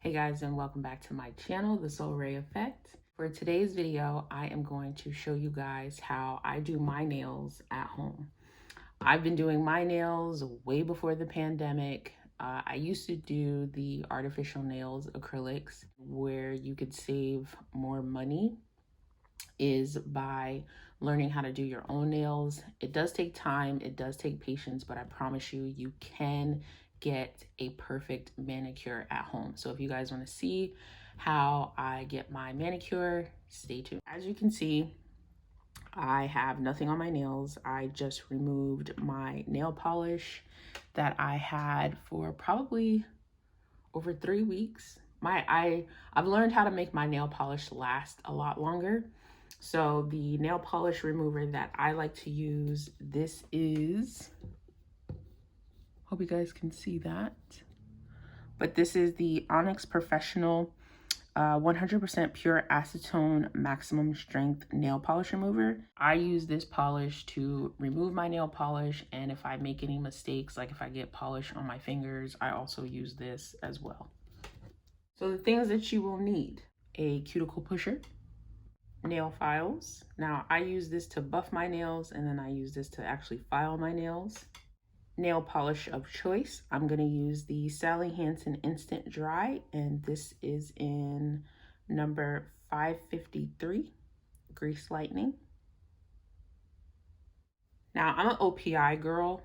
Hey guys, and welcome back to my channel, the SoulRae Effect. For today's video, I am going to show you guys how I do my nails at home. I've been doing my nails way before the pandemic. I used to do the artificial nails acrylics. Where you could save more money is by learning how to do your own nails. It does take time, it does take patience, but I promise you, you can get a perfect manicure at home. So if you guys want to see how I get my manicure, stay tuned. As you can see, I have nothing on my nails. I just removed my nail polish that I had for probably over 3 weeks. I've learned how to make my nail polish last a lot longer. So the nail polish remover that I like to use, this is, hope you guys can see that, but this is the Onyx Professional 100% pure acetone maximum strength nail polish remover. I use this polish to remove my nail polish, and if I make any mistakes, like if I get polish on my fingers, I also use this as well. So the things that you will need: a cuticle pusher, nail files. Now I use this to buff my nails, and then I use this to actually file my nails. Nail polish of choice, I'm going to use the Sally Hansen Instant Dry, and this is in number 553, Grease Lightning. Now I'm an OPI girl.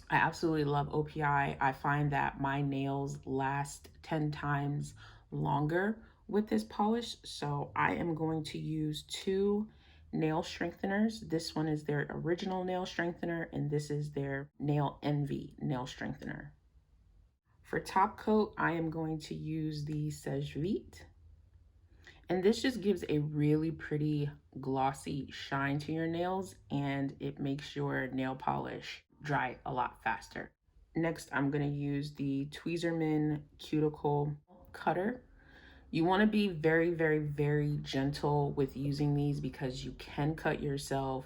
I absolutely love OPI. I find that my nails last 10 times longer with this polish, so I am going to use 2 nail strengtheners. This one is their original nail strengthener, and this is their Nail Envy nail strengthener. For top coat, I am going to use the Sèche Vite, and this just gives a really pretty glossy shine to your nails, and it makes your nail polish dry a lot faster. Next, I'm going to use the Tweezerman cuticle cutter. You want to be very, very, very gentle with using these because you can cut yourself.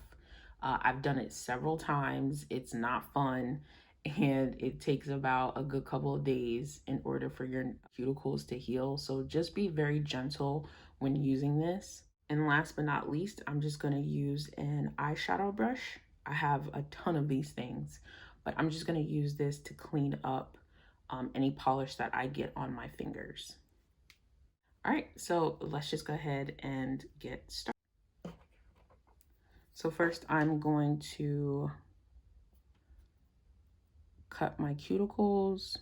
I've done it several times. It's not fun, and it takes about a good couple of days in order for your cuticles to heal. So just be very gentle when using this. And last but not least, I'm just going to use an eyeshadow brush. I have a ton of these things, but I'm just going to use this to clean up any polish that I get on my fingers. All right, so let's just go ahead and get started. So first I'm going to cut my cuticles.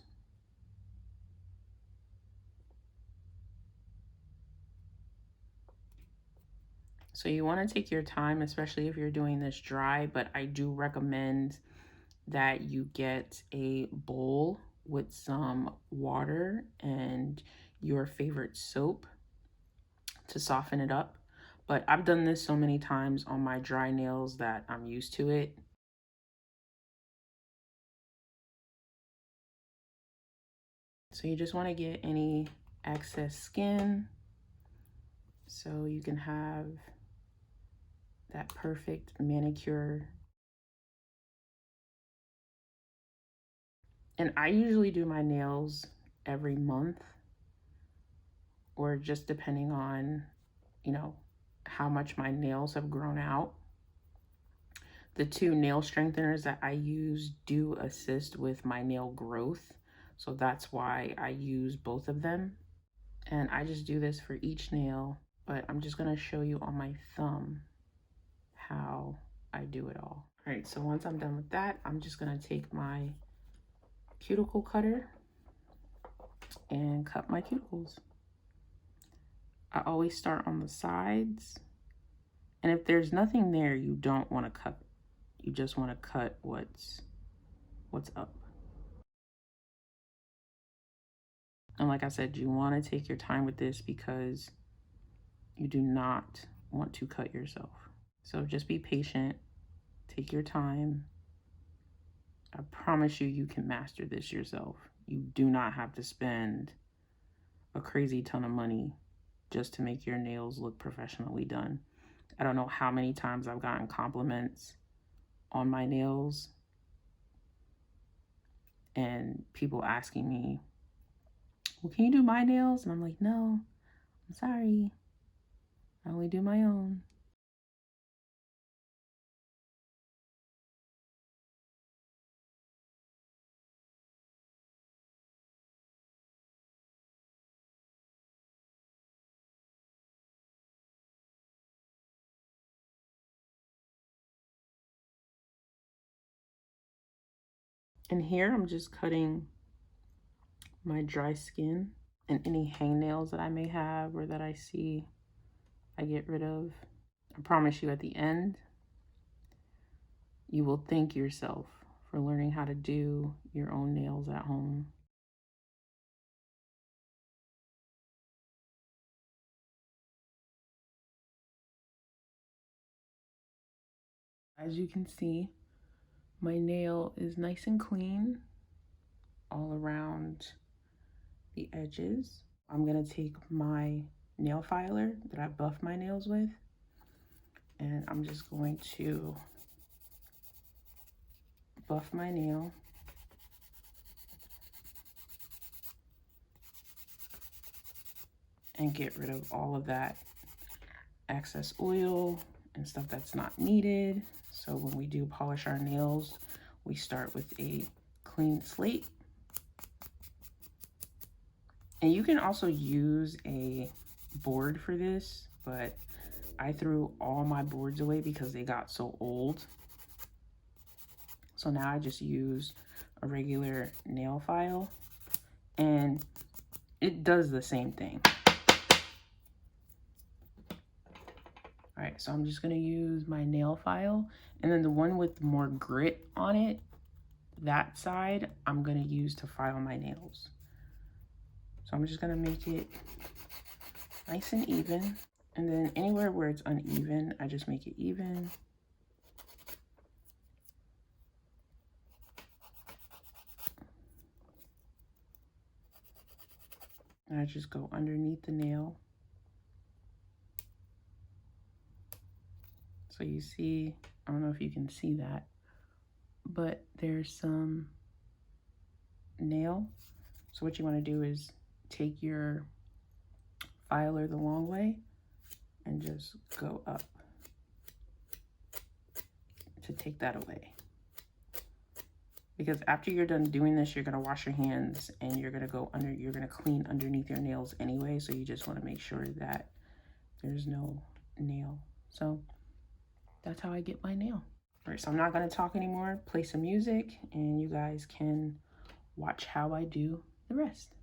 So you want to take your time, especially if you're doing this dry, but I do recommend that you get a bowl with some water and your favorite soap to soften it up. But I've done this so many times on my dry nails that I'm used to it. So you just want to get any excess skin so you can have that perfect manicure. And I usually do my nails every month, or just depending on, you know, how much my nails have grown out. The 2 nail strengtheners that I use do assist with my nail growth, so that's why I use both of them. And I just do this for each nail, but I'm just going to show you on my thumb how I do it all. All right, so once I'm done with that, I'm just going to take my cuticle cutter and cut my cuticles. I always start on the sides, and if there's nothing there, you don't want to cut. You just want to cut what's up. And like I said, you want to take your time with this because you do not want to cut yourself. So just be patient, take your time. I promise you, you can master this yourself. You do not have to spend a crazy ton of money just to make your nails look professionally done. I don't know how many times I've gotten compliments on my nails, and people asking me, well, can you do my nails? And I'm like, no, I'm sorry. I only do my own. And here I'm just cutting my dry skin, and any hangnails that I may have or that I see, I get rid of. I promise you, at the end, you will thank yourself for learning how to do your own nails at home. As you can see, my nail is nice and clean all around the edges. I'm gonna take my nail filer that I buff my nails with, and I'm just going to buff my nail. And get rid of all of that excess oil and stuff that's not needed. So when we do polish our nails, we start with a clean slate. And you can also use a board for this, but I threw all my boards away because they got so old. So now I just use a regular nail file, and it does the same thing. All right, so I'm just gonna use my nail file, and then the one with more grit on it, that side, I'm gonna use to file my nails. So I'm just gonna make it nice and even. And then anywhere where it's uneven, I just make it even. And I just go underneath the nail. So you see, I don't know if you can see that, but there's some nail. So what you want to do is take your filer the long way and just go up to take that away. Because after you're done doing this, you're going to wash your hands and you're going to clean underneath your nails anyway. So you just want to make sure that there's no nail. So that's how I get my nail. All right, so I'm not going to talk anymore. Play some music and you guys can watch how I do the rest.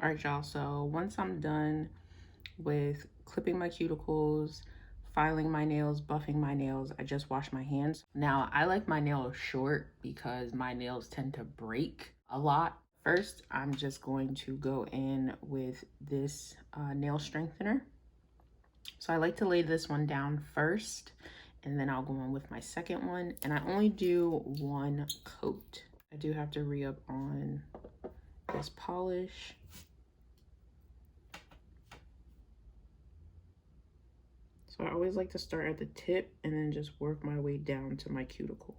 All right, y'all, so once I'm done with clipping my cuticles, filing my nails, buffing my nails, I just wash my hands. Now, I like my nails short because my nails tend to break a lot. First, I'm just going to go in with this nail strengthener. So I like to lay this one down first, and then I'll go in with my second one. And I only do one coat. I do have to re-up on this polish. So I always like to start at the tip and then just work my way down to my cuticle.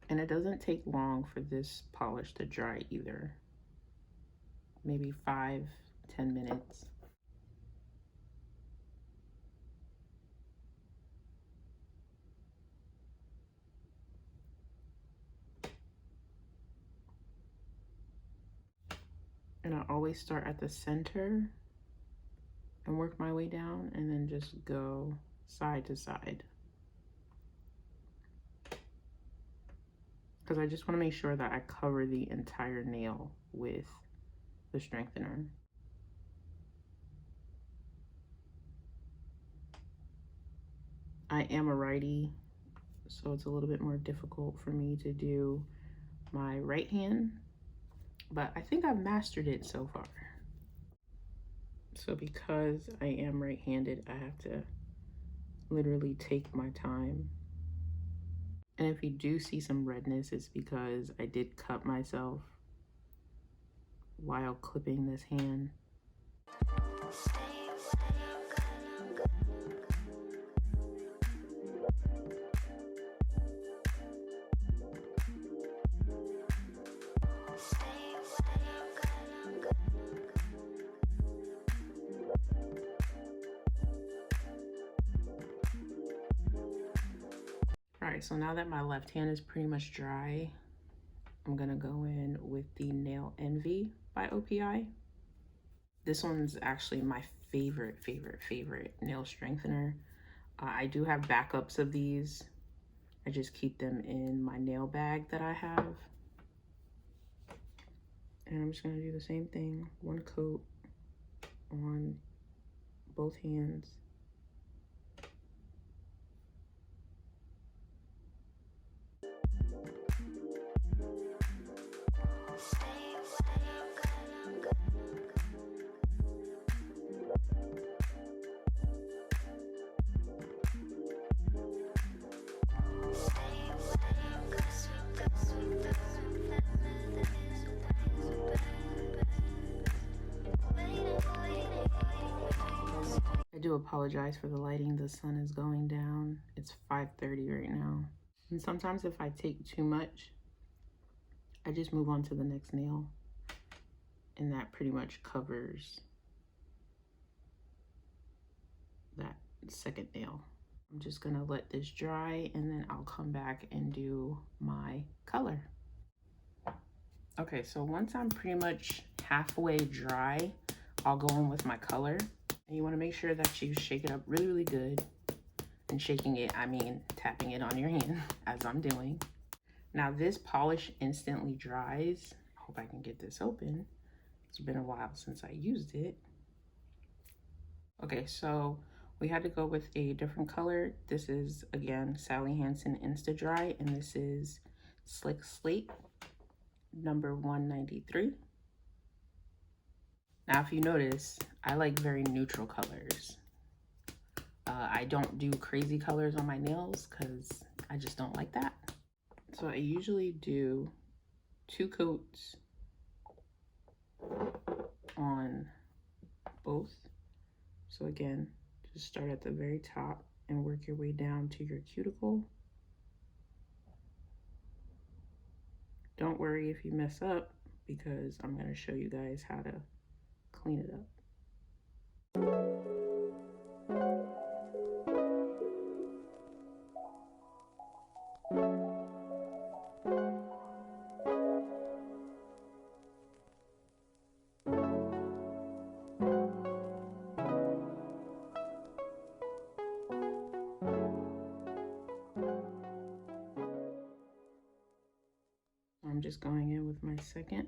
And it doesn't take long for this polish to dry either. Maybe 5-10 minutes. And I always start at the center and work my way down and then just go side to side. Because I just want to make sure that I cover the entire nail with the strengthener. I am a righty, so it's a little bit more difficult for me to do my right hand, but I think I've mastered it so far. So because I am right-handed, I have to literally take my time. And if you do see some redness, it's because I did cut myself while clipping this hand. All right, so now that my left hand is pretty much dry, I'm gonna go in with the Nail Envy by OPI. This one's actually my favorite nail strengthener. I do have backups of these. I just keep them in my nail bag that I have. And I'm just gonna do the same thing, one coat on both hands. I do apologize for the lighting. The sun is going down. It's 5:30 right now. And sometimes if I take too much, I just move on to the next nail. And that pretty much covers that second nail. I'm just gonna let this dry and then I'll come back and do my color. Okay, so once I'm pretty much halfway dry, I'll go in with my color. And you wanna make sure that you shake it up really good. And shaking it, I mean tapping it on your hand as I'm doing. Now this polish instantly dries. I hope I can get this open. It's been a while since I used it. Okay, so we had to go with a different color. This is, again, Sally Hansen Insta Dry, and this is Slick Slate, number 193. Now, if you notice, I like very neutral colors. I don't do crazy colors on my nails because I just don't like that. So I usually do 2 coats on both. So again, just start at the very top and work your way down to your cuticle. Don't worry if you mess up because I'm going to show you guys how to clean it up. just going in with my second.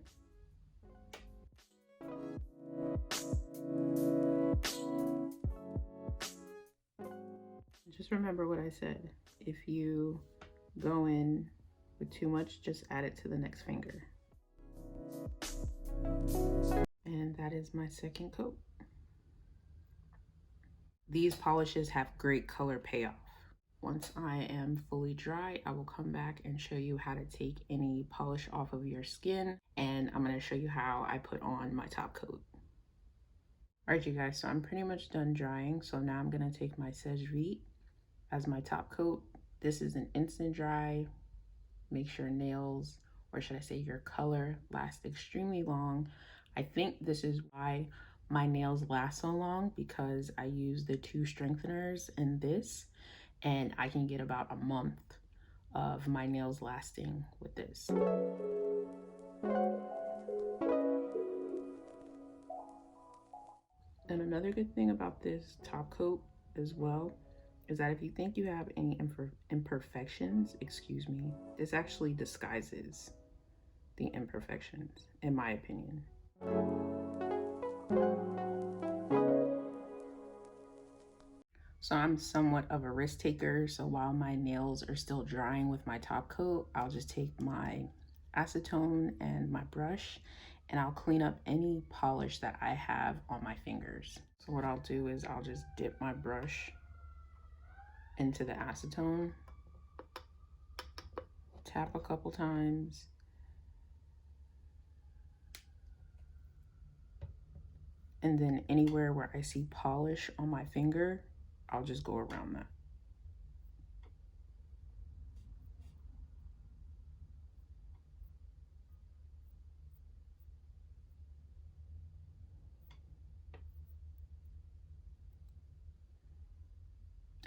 Just remember what I said. If you go in with too much, just add it to the next finger. And that is my second coat. These polishes have great color payoff. Once I am fully dry, I will come back and show you how to take any polish off of your skin, and I'm going to show you how I put on my top coat. Alright you guys, so I'm pretty much done drying, so now I'm going to take my Sage as my top coat. This is an instant dry. Make sure nails, or should I say your color, last extremely long. I think this is why my nails last so long, because I use the 2 strengtheners in this, and I can get about a month of my nails lasting with this. And another good thing about this top coat as well is that if you think you have any imperfections, this actually disguises the imperfections, in my opinion. So I'm somewhat of a risk taker, so while my nails are still drying with my top coat, I'll just take my acetone and my brush, and I'll clean up any polish that I have on my fingers. So what I'll do is I'll just dip my brush into the acetone, tap a couple times, and then anywhere where I see polish on my finger, I'll just go around that.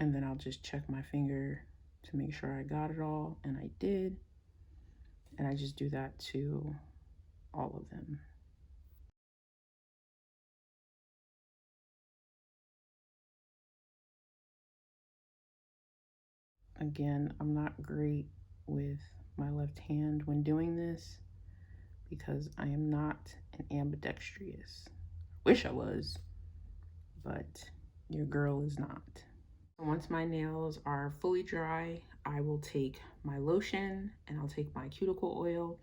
And then I'll just check my finger to make sure I got it all, and I did. And I just do that to all of them. Again, I'm not great with my left hand when doing this because I am not an ambidextrous. Wish I was, but your girl is not. Once my nails are fully dry, I will take my lotion and I'll take my cuticle oil.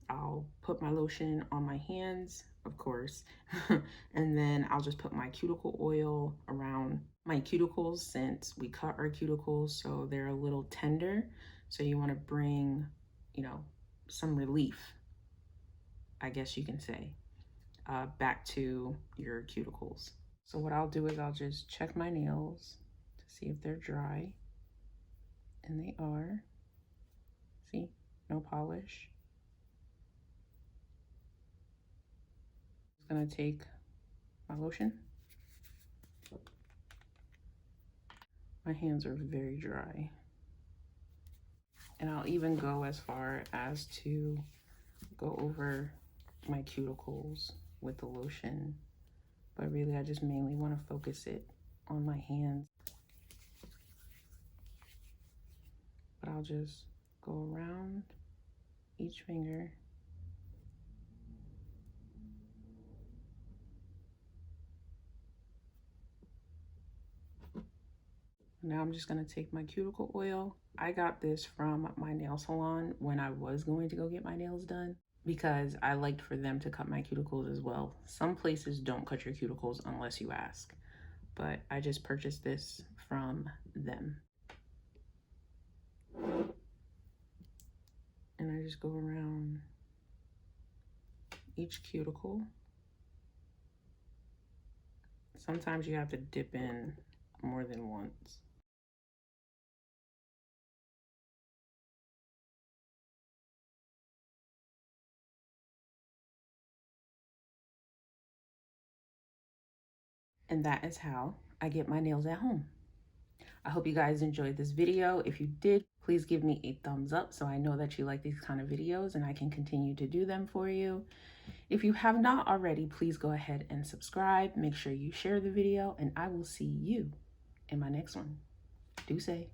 I'll put my lotion on my hands, of course, and then I'll just put my cuticle oil around my cuticles since we cut our cuticles, so they're a little tender. So you want to bring, some relief, I guess you can say, back to your cuticles. So what I'll do is I'll just check my nails to see if they're dry, and they are. See, no polish. I'm gonna take my lotion. My hands are very dry. And I'll even go as far as to go over my cuticles with the lotion. But really, I just mainly want to focus it on my hands. But I'll just go around each finger. Now I'm just going to take my cuticle oil. I got this from my nail salon when I was going to go get my nails done because I liked for them to cut my cuticles as well. Some places don't cut your cuticles unless you ask, but I just purchased this from them. And I just go around each cuticle. Sometimes you have to dip in more than once. And that is how I get my nails at home. I hope you guys enjoyed this video. If you did, please give me a thumbs up so I know that you like these kind of videos and I can continue to do them for you. If you have not already, please go ahead and subscribe. Make sure you share the video, and I will see you in my next one. Do say.